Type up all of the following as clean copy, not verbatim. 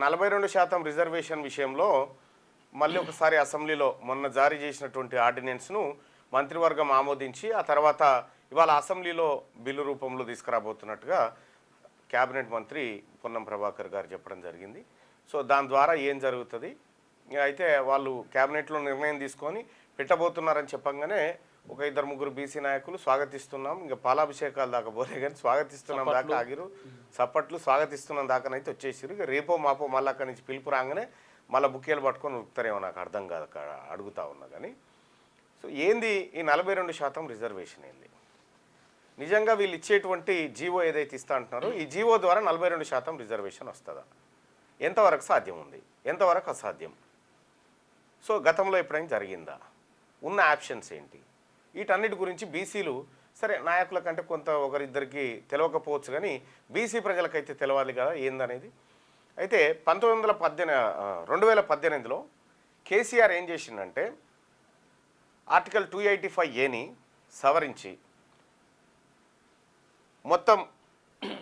42% reservation విషయంలో మళ్ళీ ఒకసారి అసెంబ్లీలో మొన్న జారీ చేసినటువంటి ఆర్డినెన్స్ను మంత్రివర్గం ఆమోదించి ఆ తర్వాత ఇవాళ అసెంబ్లీలో బిల్లు రూపంలో తీసుకురాబోతున్నట్టుగా క్యాబినెట్ మంత్రి పొన్నం ప్రభాకర్ గారు చెప్పడం జరిగింది. సో దాని ద్వారా ఏం జరుగుతుంది అయితే వాళ్ళు క్యాబినెట్లో నిర్ణయం తీసుకొని పెట్టబోతున్నారని చెప్పంగానే ఒక 2-3 బీసీ నాయకులు స్వాగతిస్తున్నాం, ఇంకా పాలాభిషేకాలు దాకా పోలే కానీ స్వాగతిస్తున్నాం దాకా ఆగిరు, చప్పట్లు స్వాగతిస్తున్నాం దాకానైతే వచ్చేసారు. ఇక రేపో మాపో మళ్ళీ అక్కడి నుంచి పిలుపు రాగానే మళ్ళీ బుక్కేలు పట్టుకొని ఉరుకుతారేమో నాకు అర్థం కాదు అడుగుతా ఉన్నా. కానీ సో ఏంది ఈ 42% రిజర్వేషన్ ఏంది? నిజంగా వీళ్ళు ఇచ్చేటువంటి జీవో ఏదైతే ఇస్తా అంటున్నారో ఈ జీవో ద్వారా 42% రిజర్వేషన్ వస్తుందా? ఎంతవరకు సాధ్యం ఉంది, ఎంతవరకు అసాధ్యం? సో గతంలో ఎప్పుడైనా జరిగిందా? ఉన్న ఆప్షన్స్ ఏంటి? వీటన్నిటి గురించి బీసీలు సరే నాయకుల కంటే కొంత ఒకరిద్దరికి తెలియకపోవచ్చు కానీ బీసీ ప్రజలకైతే తెలవాలి కదా ఏందనేది. అయితే 2018లో కేసీఆర్ ఏం చేసిందంటే ఆర్టికల్ 285A సవరించి మొత్తం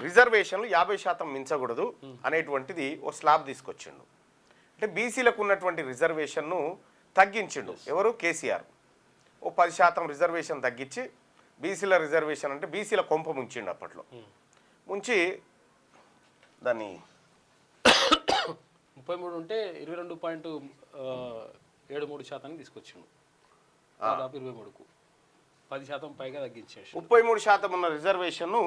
రిజర్వేషన్లు 50% మించకూడదు అనేటువంటిది ఓ స్లాబ్ తీసుకొచ్చిండు. అంటే బీసీలకు ఉన్నటువంటి రిజర్వేషన్ను తగ్గించిండు. ఎవరు? కేసీఆర్. ఓ 10% రిజర్వేషన్ తగ్గించి బీసీల రిజర్వేషన్ అంటే బీసీల కొంప ముంచిండు. అప్పట్లో ముంచి దాన్ని 33 ఉంటే 22.73% తీసుకొచ్చిండు. దాదాపు 23కు 10% పైగా తగ్గించేసి 33% ఉన్న రిజర్వేషన్ను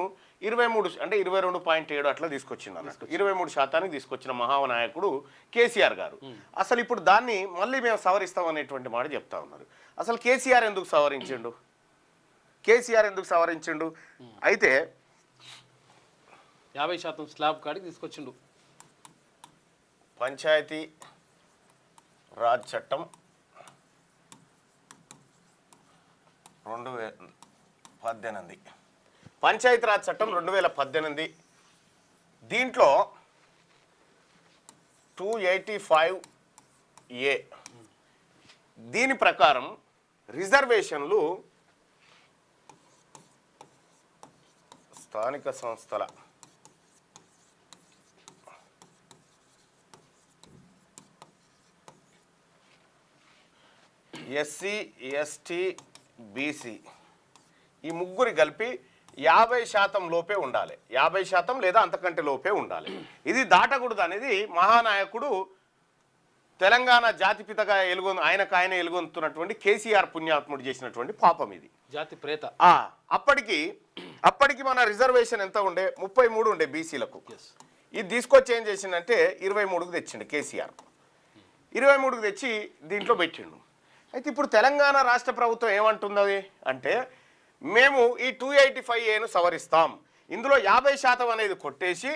23 అంటే 22.7 అట్లా తీసుకొచ్చింది అన్నట్టు. 23% తీసుకొచ్చిన మహానాయకుడు కేసీఆర్ గారు. అసలు ఇప్పుడు దాన్ని మళ్ళీ మేము సవరిస్తాం అనేటువంటి మాట చెప్తా ఉన్నారు. అసలు కేసీఆర్ ఎందుకు సవరించిండు? అయితే 50% స్లాబ్ కాడికి తీసుకొచ్చిండు. పంచాయతీ రాజ్ చట్టం 2018 పంచాయతీరాజ్ చట్టం 2018 దీంట్లో 285A దీని ప్రకారం రిజర్వేషన్లు స్థానిక సంస్థల ఎస్సీ ఎస్టీ బీసీ ఈ ముగ్గురి కలిపి 50% లోపే ఉండాలి. 50% లేదా అంతకంటే లోపే ఉండాలి. ఇది దాటకూడదు అనేది మహానాయకుడు తెలంగాణ జాతిపితగా ఆయన ఎలుగొందుతున్నటువంటి కేసీఆర్ పుణ్యాత్ముడు చేసినటువంటి పాపం ఇది. జాతి ప్రేత. అప్పటికి మన రిజర్వేషన్ ఎంత ఉండే? 33 ఉండే బీసీలకు. ఇది తీసుకొచ్చి ఏం చేసిండంటే 23కు తెచ్చిండు కేసీఆర్. 23కు తెచ్చి దీంట్లో పెట్టిండు. అయితే ఇప్పుడు తెలంగాణ రాష్ట్ర ప్రభుత్వం ఏమంటున్నది అంటే మేము ఈ 285Aను సవరిస్తాం, ఇందులో 50% అనేది కొట్టేసి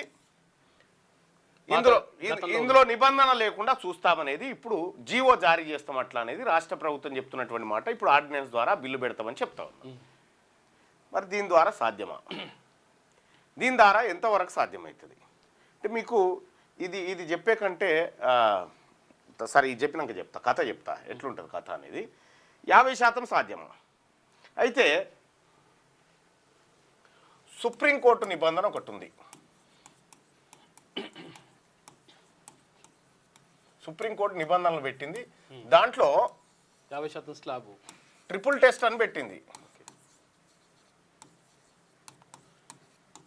ఇందులో నిబంధన లేకుండా చూస్తామనేది ఇప్పుడు జీవో జారీ చేస్తాం అట్లా అనేది రాష్ట్ర ప్రభుత్వం చెప్తున్నటువంటి మాట. ఇప్పుడు ఆర్డినెన్స్ ద్వారా బిల్లు పెడతామని చెప్తా ఉన్నాం. మరి దీని ద్వారా సాధ్యమా? దీని ద్వారా ఎంతవరకు సాధ్యమవుతుంది అంటే మీకు ఇది చెప్పే కంటే సరే ఇది చెప్పినాక కథ చెప్తా ఎట్లుంటుంది కథ అనేది. 50% సాధ్యమా? అయితే సుప్రీంకోర్టు నిబంధన ఒకటి ఉంది. సుప్రీంకోర్టు నిబంధనలు పెట్టింది. దాంట్లో 50% స్లాబ్ ట్రిపుల్ టెస్ట్ అని పెట్టింది.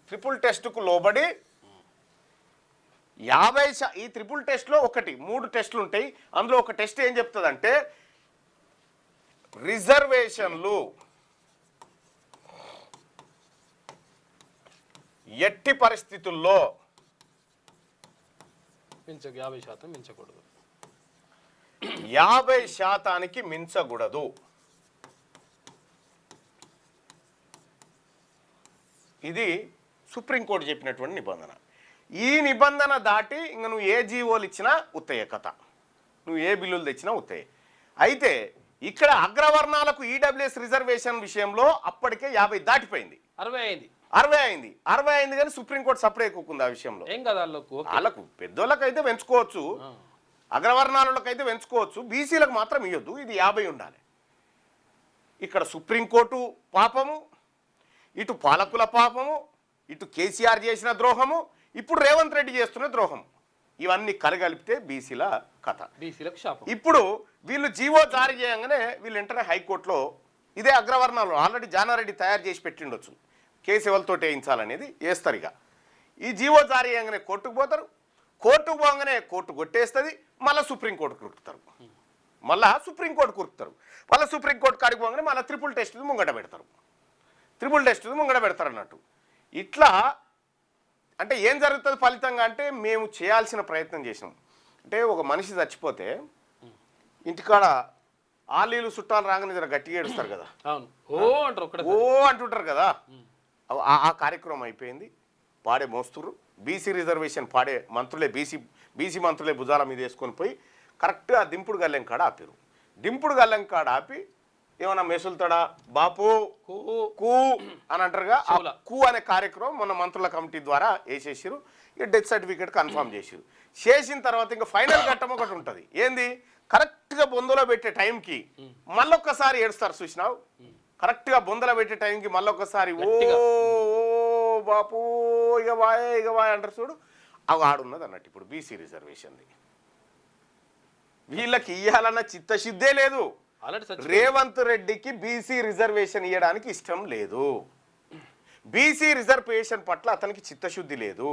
ట్రిపుల్ టెస్ట్కు లోబడి 50 ఈ ట్రిపుల్ టెస్ట్లో 3 టెస్టులు ఉంటాయి. అందులో ఒక టెస్ట్ ఏం చెప్తుందంటే రిజర్వేషన్లు ఎట్టి పరిస్థితుల్లో 50% మించకూడదు. 50%కి మించకూడదు. ఇది సుప్రీంకోర్టు చెప్పినటువంటి నిబంధన. ఈ నిబంధన దాటి ఇంక నువ్వు ఏ జీవోలు ఇచ్చినా ఉత్తయ్య కథ, నువ్వు ఏ బిల్లులు తెచ్చినా ఉత్తయ్య. అయితే ఇక్కడ అగ్రవర్ణాలకు ఈడబ్ల్యూఎస్ రిజర్వేషన్ విషయంలో అప్పటికే 50 దాటిపోయింది. 60 అయింది కానీ సుప్రీంకోర్టు సపరేట్ ఎక్కుకుంది ఆ విషయంలో. ఏం కదా వాళ్ళకు పెద్దోళ్ళకైతే పెంచుకోవచ్చు, అగ్రవర్ణాలకైతే పెంచుకోవచ్చు, బీసీలకు మాత్రం ఇవ్వద్దు. ఇది 50 ఉండాలి. ఇక్కడ సుప్రీంకోర్టు పాపము, ఇటు పాలకుల పాపము, ఇటు కేసీఆర్ చేసిన ద్రోహము, ఇప్పుడు రేవంత్ రెడ్డి చేస్తున్న ద్రోహం. ఇవన్నీ కలగలిపితే బీసీల కథ. బీసీలకు శాపం. ఇప్పుడు వీళ్ళు జీవో జారీ చేయగానే వీళ్ళు వెంటనే హైకోర్టులో ఇదే అగ్రవర్ణాలు ఆల్రెడీ జానారెడ్డి తయారు చేసి పెట్టిండొచ్చు, కేసు ఎవరితోటి వేయించాలనేది వేస్తారు. ఇక ఈ జీవో జారీ చేయగానే కోర్టుకు పోతారు, కోర్టుకు పోగానే కోర్టు కొట్టేస్తుంది, మళ్ళీ సుప్రీంకోర్టు కురుకుతారు, మళ్ళీ సుప్రీంకోర్టు కురుకుతారు, మళ్ళీ సుప్రీంకోర్టు కాడికి పోగానే మళ్ళీ ట్రిపుల్ టెస్ట్ ముంగట పెడతారు అన్నట్టు. ఇట్లా అంటే ఏం జరుగుతుంది ఫలితంగా అంటే మేము చేయాల్సిన ప్రయత్నం చేసినాం. అంటే ఒక మనిషి చచ్చిపోతే ఇంటికాడ ఆలీలు చుట్టాలు రాగానే జర గట్టిగా ఏడుస్తారు కదా, ఓ అంటుంటారు కదా, ఆ కార్యక్రమం అయిపోయింది. పాడే మోస్తురు బీసీ రిజర్వేషన్ పాడే మంత్రులే బీసీ మంత్రులే భుజాల మీద వేసుకొని పోయి కరెక్ట్గా దింపుడు గల్లెం కాడ ఆపారు. దింపుడు గల్లెం కాడ ఆపి ఏమన్నా మెసులుతాడా బాపు కూ అని అంటారుగా, ఆ కూ అనే కార్యక్రమం మొన్న మంత్రుల కమిటీ ద్వారా వేసేసారు. ఇక డెత్ సర్టిఫికేట్ కన్ఫర్మ్ చేసారు. చేసిన తర్వాత ఇంకా ఫైనల్ ఘట్టం ఒకటి ఉంటుంది. ఏంది, కరెక్ట్గా బొందలో పెట్టే టైంకి మళ్ళొక్కసారి ఏడుస్తారు చూసినావు, కరెక్ట్గా బొందలో పెట్టే టైంకి మళ్ళొక్కసారి ఓ బాపు ఇక వాయ్ అంటారు చూడు, అవి ఆడున్నది అన్నట్టు. ఇప్పుడు బీసీ రిజర్వేషన్ది వీళ్ళకి ఇయ్యాలన్న చిత్తశుద్ధే లేదు. రేవంత్ రెడ్డికి బీసీ రిజర్వేషన్ ఇవ్వడానికి ఇష్టం లేదు. బీసీ రిజర్వేషన్ పట్ల అతనికి చిత్తశుద్ధి లేదు.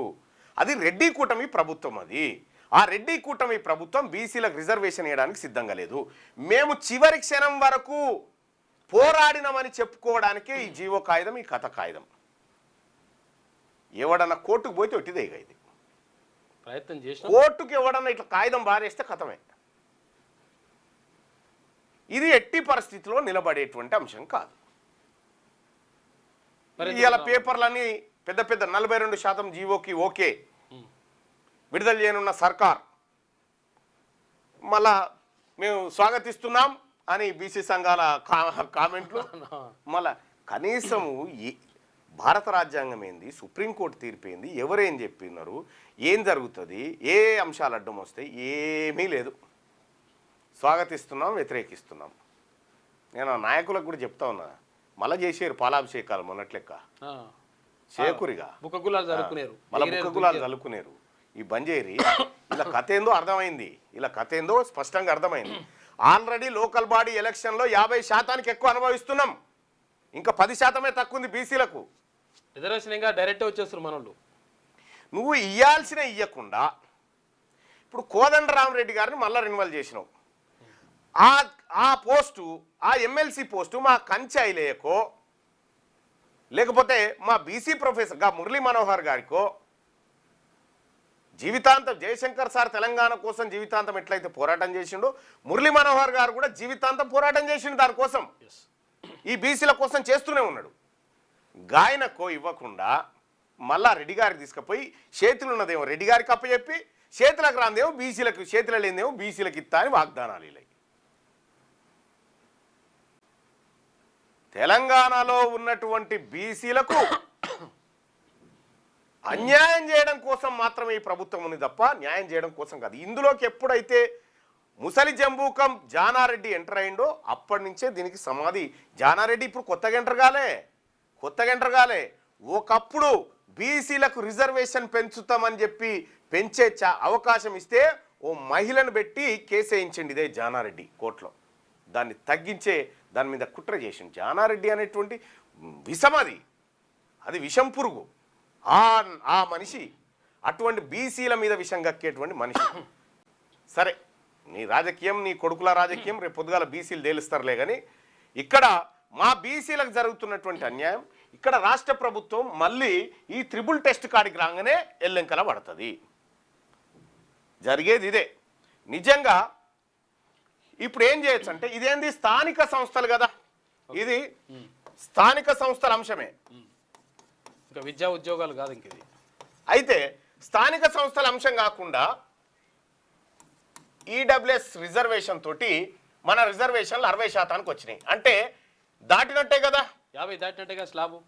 అది రెడ్డి కూటమి ప్రభుత్వం. అది ఆ రెడ్డి కూటమి ప్రభుత్వం బీసీలకు రిజర్వేషన్ ఇవ్వడానికి సిద్ధంగా లేదు. మేము చివరి క్షణం వరకు పోరాడినామని చెప్పుకోవడానికే ఈ జీవో కాగితం, ఈ కథ కాగితం. ఎవడన్నా కోర్టుకు పోతే ఒట్టిదే ఇది. ప్రయత్నం చేసి కోర్టుకు ఎవడన్నా ఇట్లా కాగితం బారేస్తే కథమే. ఇది ఎట్టి పరిస్థితిలో నిలబడేటువంటి అంశం కాదు. ఇవాళ పేపర్లన్నీ పెద్ద 42% జీవోకి ఓకే విడుదల చేయనున్న సర్కార్ మళ్ళా మేము స్వాగతిస్తున్నాం అని బీసీ సంఘాల కామెంట్లు. మళ్ళా కనీసము భారత రాజ్యాంగం ఏంది, సుప్రీంకోర్టు తీర్పేంది, ఎవరేం చెప్పినారు, ఏం జరుగుతుంది, ఏ అంశాలు అడ్డం వస్తాయి, ఏమీ లేదు. స్వాగతిస్తున్నాం, వ్యతిరేకిస్తున్నాం. నేను నాయకులకు కూడా చెప్తా ఉన్నా, మళ్ళీ చేసారు పాలాభిషేకాలు మొన్నట్లెక్క చేకూరిగా మళ్ళీ బుక్కగులాలు చల్లుకునేరు. ఈ బంజేరి ఇలా కథ ఏందో అర్థమైంది, ఇలా కథ ఏందో స్పష్టంగా అర్థమైంది. ఆల్రెడీ లోకల్ బాడీ ఎలక్షన్లో 50% ఎక్కువ అనుభవిస్తున్నాం, ఇంకా 10% తక్కువ ఉంది బీసీలకు. రిజర్వేషన్ ఇంకా డైరెక్ట్ వచ్చేస్తారు మనోళ్ళు. నువ్వు ఇయ్యాల్సిన ఇయ్యకుండా ఇప్పుడు కోదండరామరెడ్డి గారిని మళ్ళీ రెన్యువల్ చేసినావు. ఆ పోస్టు, ఆ ఎమ్మెల్సీ పోస్టు మా కంచె ఐలేయకో లేకపోతే మా బీసీ ప్రొఫెసర్ గా మురళీ మనోహర్ గారికో జీవితాంతం, జయశంకర్ సార్ తెలంగాణ కోసం జీవితాంతం ఎట్లయితే పోరాటం చేసిండో మురళీ మనోహర్ గారు కూడా జీవితాంతం పోరాటం చేసిండు దానికోసం, ఈ బీసీల కోసం చేస్తూనే ఉన్నాడు. గాయనకో ఇవ్వకుండా మళ్ళా రెడ్డి గారికి తీసుకుపోయి చేతులు ఉన్నదేమో రెడ్డి గారికి అప్పచెప్పి చేతులకు రాందేమో బీసీలకు, చేతులు లేనిదేమో బీసీలకు ఇస్తా అని వాగ్దానాలు ఇలా. తెలంగాణలో ఉన్నటువంటి బీసీలకు అన్యాయం చేయడం కోసం మాత్రమే ఈ ప్రభుత్వం ఉంది తప్ప న్యాయం చేయడం కోసం కాదు. ఇందులోకి ఎప్పుడైతే ముసలి జంబూకం జానారెడ్డి ఎంటర్ అయిండో అప్పటి నుంచే దీనికి సమాధి. జానారెడ్డి ఇప్పుడు కొత్తగా ఎంటర్ కాలే. ఒకప్పుడు బీసీలకు రిజర్వేషన్ పెంచుతామని చెప్పి పెంచే అవకాశం ఇస్తే ఓ మహిళను పెట్టి కేసు వేయించండి ఇదే జానారెడ్డి కోర్టులో. దాన్ని తగ్గించే దాని మీద కుట్ర చేసింది. జానారెడ్డి అనేటువంటి విషం, అది విషం పురుగు. ఆ మనిషి అటువంటి బీసీల మీద విషం కక్కేటువంటి మనిషి. సరే, నీ రాజకీయం, నీ కొడుకుల రాజకీయం, రేపు పొద్దుగాల బీసీలు తేలుస్తారులే. కానీ ఇక్కడ మా బీసీలకు జరుగుతున్నటువంటి అన్యాయం, ఇక్కడ రాష్ట్ర ప్రభుత్వం మళ్ళీ ఈ ట్రిపుల్ టెస్ట్ కాడికి రాగానే ఎల్లెంకల పడుతుంది. జరిగేది ఇదే. నిజంగా ఇప్పుడు ఏం చేయొచ్చు అంటే, ఇదేంది స్థానిక సంస్థలు కదా, ఇది స్థానిక సంస్థల అంశమే, ఇంకా విద్యా ఉద్యోగాలు కాదు ఇంక ఇది. అయితే స్థానిక సంస్థల అంశం కాకుండా ఈడబ్ల్యూఎస్ రిజర్వేషన్ తోటి మన రిజర్వేషన్లు 60% వచ్చినాయి. అంటే దాటినట్టే కదా, 50 దాటినట్టేగా స్లాబు.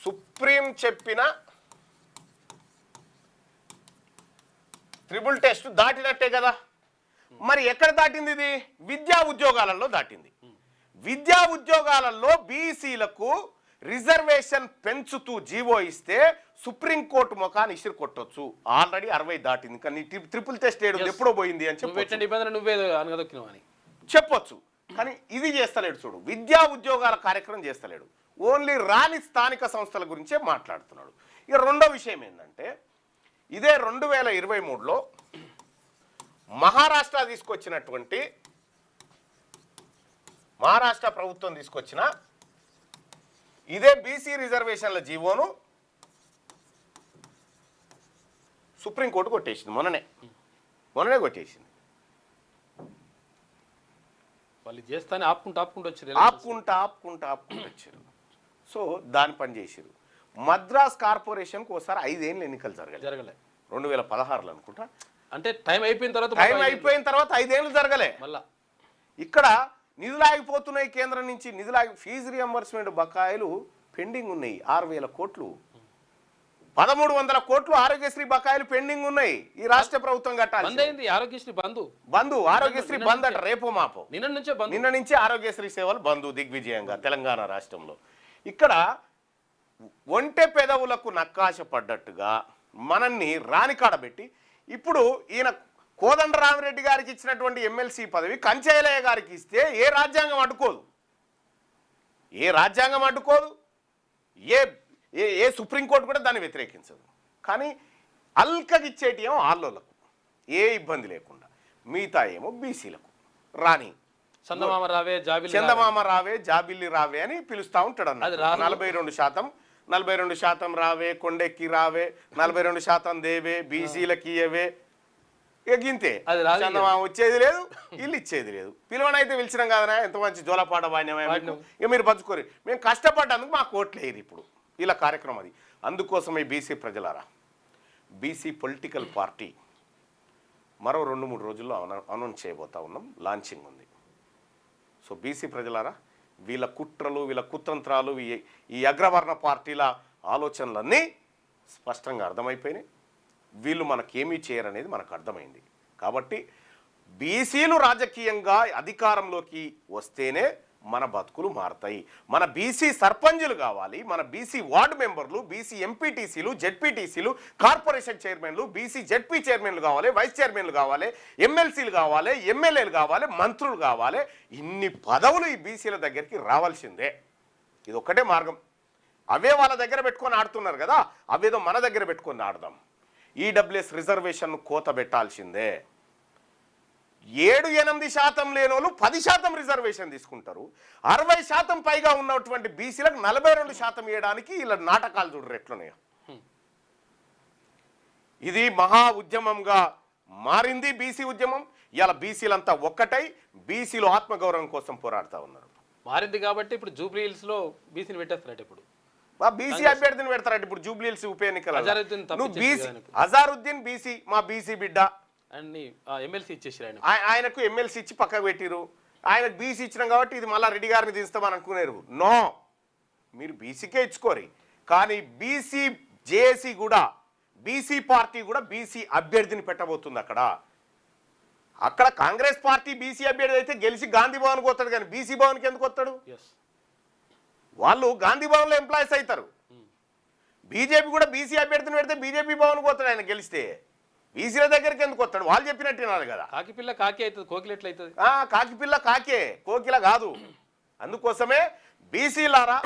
సుప్రీం చెప్పిన ట్రిపుల్ టెస్ట్ దాటినట్టే కదా. మరి ఎక్కడ దాటింది ఇది? విద్యా ఉద్యోగాలలో దాటింది. విద్యా ఉద్యోగాలలో బీసీలకు రిజర్వేషన్ పెంచుతూ జీవో ఇస్తే సుప్రీంకోర్టు ముఖాన్ని ఇసురు కొట్టొచ్చు. ఆల్రెడీ 60 దాటింది, కానీ ట్రిపుల్ టెస్ట్ ఏడు ఎప్పుడో పోయింది అని చెప్పి నిబంధన నువ్వే అనగదొక్కినావు అని చెప్పొచ్చు. కానీ ఇది చేస్తలేడు. చూడు, విద్యా ఉద్యోగాల కార్యక్రమం చేస్తలేడు, ఓన్లీ రాని స్థానిక సంస్థల గురించే మాట్లాడుతున్నాడు. ఇక రెండో విషయం ఏంటంటే, ఇదే 2023లో మహారాష్ట్ర ప్రభుత్వం తీసుకొచ్చిన ఇదే బీసీ రిజర్వేషన్ల జీవోను సుప్రీంకోర్టు కొట్టేసింది. మొన్ననే కొట్టేసింది. వాళ్ళు చేస్తానే ఆపుకుంటూ వచ్చారు. సో దాని పని చేసారు. మద్రాస్ కార్పొరేషన్కి ఒకసారి 5 ఏళ్ళు ఎన్నికలు జరగలే 2016లో అనుకుంటా. అంటే టైం అయిపోయిన తర్వాత 5 ఏళ్ళు జరగలే. మళ్ళా ఇక్కడ నిధులు ఆగిపోతున్నాయి. కేంద్రం నుంచి ఫీజు రియంబర్స్మెంట్ బకాయిలు పెండింగ్ ఉన్నాయి. 6,000 కోట్లు, 1,300 కోట్లు ఆరోగ్యశ్రీ బకాయిలు పెండింగ్ ఉన్నాయి. ఈ రాష్ట్ర ప్రభుత్వం కట్టాలి. ఆరోగ్యశ్రీ ఆరోగ్యశ్రీ బంద్ అట, రేపో మాపో. నిన్న నుంచే ఆరోగ్యశ్రీ సేవలు బంద్ దిగ్విజయంగా తెలంగాణ రాష్ట్రంలో. ఇక్కడ ఒంటె పెదవులకు నక్కాశ పడ్డట్టుగా మనల్ని రానికాడబెట్టి ఇప్పుడు ఈయన కోదండరామిరెడ్డి గారికి ఇచ్చినటువంటి ఎమ్మెల్సీ పదవి కంచైలయ్య గారికి ఇస్తే ఏ రాజ్యాంగం అడ్డుకోదు, ఏ సుప్రీంకోర్టు కూడా దాన్ని వ్యతిరేకించదు. కానీ అల్కగిచ్చేటి ఏమో ఆల్లోలకు, ఏ ఇబ్బంది లేకుండా, మిగతా ఏమో బీసీలకు రాని చందమామ రావే జాబిల్లి రావే అని పిలుస్తూ ఉంటాడు అన్న. 42% రావే, కొండెక్కి రావే, 42% దేవే, బీసీలకి ఇయ్యవే. ఇక గింతే, చందమామ వచ్చేది లేదు, ఇల్లు ఇచ్చేది లేదు. పిలువనైతే పిలిచినాం కదనా, ఎంత మంచి జోలపాట బాణ్యమే. ఇక మీరు పంచుకోరు, మేము కష్టపడ్డందుకు మాకు ఓట్లేదు ఇప్పుడు ఇలా కార్యక్రమం. అది అందుకోసమే బీసీ ప్రజలారా, బీసీ పొలిటికల్ పార్టీ మరో 2-3 రోజుల్లో అనౌన్స్ చేయబోతా ఉన్నాం. లాంచింగ్ ఉంది. సో బీసీ ప్రజలారా, వీళ్ళ కుట్రలు, వీళ్ళ కుతంత్రాలు, ఈ అగ్రవర్ణ పార్టీల ఆలోచనలన్నీ స్పష్టంగా అర్థమైపోయినాయి. వీళ్ళు మనకేమీ చేయరనేది మనకు అర్థమైంది. కాబట్టి బీసీలు రాజకీయంగా అధికారంలోకి వస్తేనే మన బతుకులు మారుతాయి. మన బీసీ సర్పంచులు కావాలి, మన బీసీ వార్డు మెంబర్లు, బీసీ ఎంపీటీసీలు, జెడ్పీటీసీలు, కార్పొరేషన్ చైర్మన్లు, బీసీ జెడ్పీ చైర్మన్లు కావాలి, వైస్ చైర్మన్లు కావాలి, ఎమ్మెల్సీలు కావాలి, ఎమ్మెల్యేలు కావాలి, మంత్రులు కావాలి. ఇన్ని పదవులు ఈ బీసీల దగ్గరికి రావాల్సిందే. ఇది ఒక్కటే మార్గం. అవే వాళ్ళ దగ్గర పెట్టుకొని ఆడుతున్నారు కదా, అవేదో మన దగ్గర పెట్టుకొని ఆడదాం. ఈడబ్ల్యూఎస్ రిజర్వేషన్ కోత పెట్టాల్సిందే. 7-8% లేని వాళ్ళు 10% రిజర్వేషన్ తీసుకుంటారు. 60% పైగా ఉన్నటువంటి బీసీలకు 42% ఇవ్వడానికి ఇలా నాటకాలు చూడరు ఎట్లున్నాయో. ఇది మహా ఉద్యమంగా మారింది బీసీ ఉద్యమం. ఇలా బీసీలంతా ఒక్కటై బీసీలు ఆత్మగౌరవం కోసం పోరాడుతూ ఉన్నారు. మారింది కాబట్టి ఇప్పుడు జూబ్లీ హిల్స్ లో బీసీని పెట్టేస్తారట. ఇప్పుడు బీసీ అభ్యర్థిని పెడతారట. ఇప్పుడు జూబ్లీ హిల్స్ ఉప ఎన్నికల అజారుద్దీన్ బీసీ, మా బీసీ బిడ్డ ఎమ్మెల్సీ ఇచ్చేసారు. ఆయనకు ఎమ్మెల్సీ ఇచ్చి పక్కకు పెట్టిరు. ఆయనకు బీసీ ఇచ్చినాం కాబట్టి ఇది మళ్ళీ రెడ్డి గారిని తీస్తామని అనుకున్నారు. నో, మీరు బీసీకే ఇచ్చుకోరు. కానీ బీసీ జేఏసీ కూడా, బీసీ పార్టీ కూడా బీసీ అభ్యర్థిని పెట్టబోతుంది. అక్కడ కాంగ్రెస్ పార్టీ బీసీ అభ్యర్థి అయితే గెలిచి గాంధీ భవన్కి వస్తాడు, కానీ బీసీ భవన్కి ఎందుకు వస్తాడు? వాళ్ళు గాంధీ భవన్లో ఎంప్లాయీస్ అవుతారు. బీజేపీ కూడా బీసీ అభ్యర్థిని పెడితే బీజేపీ భవన్కి వస్తాడు. ఆయన గెలిస్తే బీసీల దగ్గరికి ఎందుకు వస్తాడు? వాళ్ళు చెప్పినట్టు వినాలి కదా. కాకిపిల్ల కాకి అవుతుంది, కోకిల ఎట్లయితుంది? కాకిపిల్ల కాకే, కోకిల కాదు. అందుకోసమే బీసీలారా,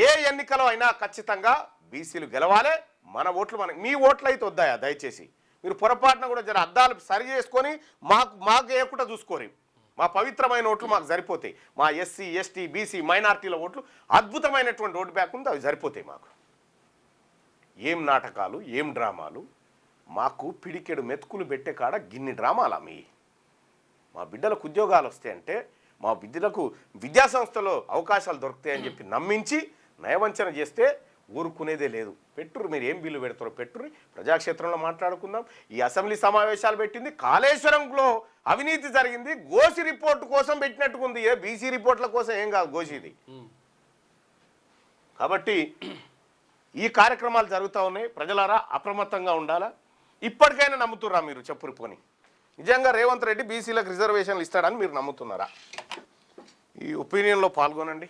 ఏ ఎన్నికలో అయినా ఖచ్చితంగా బీసీలు గెలవాలి. మన ఓట్లు మీ ఓట్లు అయితే వద్దాయా? దయచేసి మీరు పొరపాటున కూడా జర అద్దాలు సరి చేసుకొని మాకు వేయకుండా చూసుకోరు. మా పవిత్రమైన ఓట్లు మాకు సరిపోతాయి. మా ఎస్సీ, ఎస్టీ, బీసీ, మైనార్టీల ఓట్లు అద్భుతమైనటువంటి ఓటు బ్యాక్ ఉంది, అవి సరిపోతాయి మాకు. ఏం నాటకాలు, ఏం డ్రామాలు! మాకు పిడికెడు మెతుకులు పెట్టే కాడ గిన్ని డ్రామాలా? మా బిడ్డలకు ఉద్యోగాలు వస్తాయంటే, మా బిడ్డలకు విద్యాసంస్థలో అవకాశాలు దొరుకుతాయని చెప్పి నమ్మించి నయవంచన చేస్తే ఊరుకునేదే లేదు. పెట్టురు, మీరు ఏం బిల్లు పెడతారో పెట్టురు, ప్రజాక్షేత్రంలో మాట్లాడుకుందాం. ఈ అసెంబ్లీ సమావేశాలు పెట్టింది కాళేశ్వరంలో అవినీతి జరిగింది, గోసి రిపోర్టు కోసం పెట్టినట్టుకుంది. బీసీ రిపోర్ట్ల కోసం ఏం కాదు గోసిది. కాబట్టి ఈ కార్యక్రమాలు జరుగుతూ ఉన్నాయి. ప్రజలారా అప్రమత్తంగా ఉండాలా. ఇప్పటికైనా నమ్ముతుర్రా మీరు? చెప్పురు పోని, నిజంగా రేవంత్ రెడ్డి బీసీలకు రిజర్వేషన్లు ఇస్తాడని మీరు నమ్ముతున్నారా? ఈ ఒపీనియన్లో పాల్గొనండి.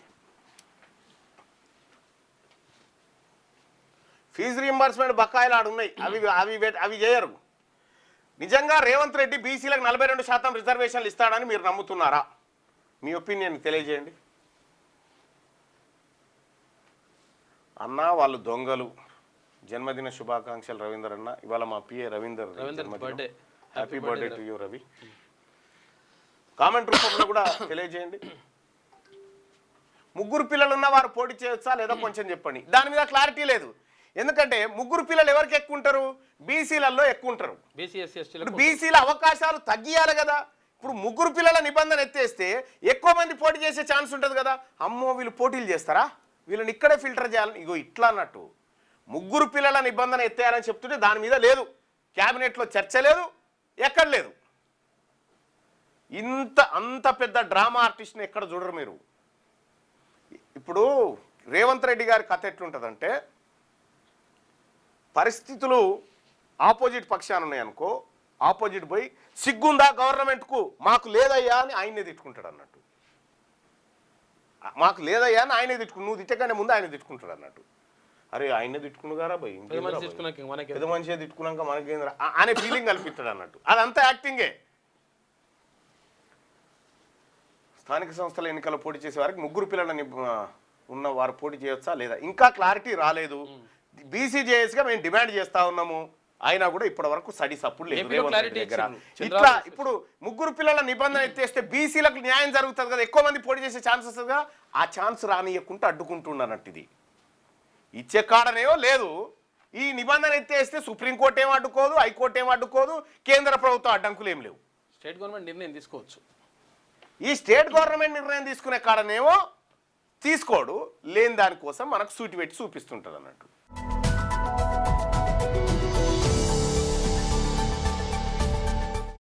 ఫీజు రీంబర్స్మెంట్ బకాయిలు ఆడున్నాయి, అవి చేయరు. నిజంగా రేవంత్ రెడ్డి బీసీలకు 42% రిజర్వేషన్లు ఇస్తాడని మీరు నమ్ముతున్నారా? మీ ఒపీనియన్ తెలియజేయండి. అన్నా వాళ్ళు దొంగలు. జన్మదిన శుభాకాంక్షలు రవీందర్ అన్న. ఇవాళ మా PA Ravinder birthday. Happy birthday to you Ravi. Comment రూపంలో కూడా తెలియజేయండి. ముగ్గురు పిల్లలు ఉన్న వారు పోటీ చేయొచ్చా లేదా కొంచెం చెప్పండి. దాని మీద క్లారిటీ లేదు. ఎందుకంటే ముగ్గురు పిల్లలు ఎవరికి ఎక్కువ ఉంటారు? బీసీలలో ఎక్కువ ఉంటారు. బీసీల అవకాశాలు తగ్గియాలి కదా. ఇప్పుడు ముగ్గురు పిల్లల నిబంధన ఎత్తేస్తే ఎక్కువ మంది పోటీ చేసే ఛాన్స్ ఉంటుంది కదా. అమ్మో వీళ్ళు పోటీలు చేస్తారా, వీళ్ళని ఇక్కడే ఫిల్టర్ చేయాలని, ఇగో ఇట్లా అన్నట్టు ముగ్గురు పిల్లల నిబంధన ఎత్తేయాలని చెప్తుంటే దాని మీద లేదు, క్యాబినెట్లో చర్చ లేదు, ఎక్కడ లేదు. అంత పెద్ద డ్రామా ఆర్టిస్ట్ని ఎక్కడ చూడరు మీరు. ఇప్పుడు రేవంత్ రెడ్డి గారి కథ ఎట్లుంటుందంటే, పరిస్థితులు ఆపోజిట్ పక్షాన ఉన్నాయనుకో, ఆపోజిట్ పోయి సిగ్గుందా గవర్నమెంట్కు, మాకు లేదయ్యా అని ఆయనే తిట్టుకుంటాడు అన్నట్టు. మాకు లేదయ్యా అని ఆయనే తిట్టుకుని, నువ్వు తిట్టకంటే ముందు ఆయన తిట్టుకుంటాడు అన్నట్టు. అరే ఆయనే తిట్టుకున్నారా భయ్, పెద్ద మనిషి తిట్టుకున్నాక మనకేంద్ర అనే ఫీలింగ్ కల్పిస్తాడు అన్నట్టు. అదంతా యాక్టింగే. స్థానిక సంస్థల ఎన్నికల్లో పోటీ చేసే వారికి ముగ్గురు పిల్లలని ఉన్న వారు పోటీ చేయొచ్చా లేదా ఇంకా క్లారిటీ రాలేదు. బీసీజేఎస్గా మేము డిమాండ్ చేస్తా ఉన్నాము, అయినా కూడా ఇప్పటి వరకు స్టడీ సపోర్ట్ లేదు రేవంత్ రెడ్డి దగ్గర. ఇట్లా ఇప్పుడు ముగ్గురు పిల్లల నిబంధన ఎత్తేస్తే బీసీలకు న్యాయం జరుగుతుంది కదా, ఎక్కువ మంది పోటీ చేసే ఛాన్స్ వస్తుంది కదా. ఆ ఛాన్స్ రానియకుంటూ అడ్డుకుంటున్నట్టు. ఇది ఇచ్చే కాడనేవో లేదు. ఈ నిబంధన ఎత్తేస్తే సుప్రీంకోర్టు ఏం అడ్డుకోదు, హైకోర్టు ఏం అడ్డుకోదు, కేంద్ర ప్రభుత్వం అడ్డంకులు ఏం లేవు. స్టేట్ గవర్నమెంట్ నిర్ణయం తీసుకోవచ్చు. ఈ స్టేట్ గవర్నమెంట్ నిర్ణయం తీసుకునే కాడనేమో తీసుకోడు, లేని దానికోసం మనకు సూటి పెట్టి చూపిస్తుంటుంది అన్నట్టు.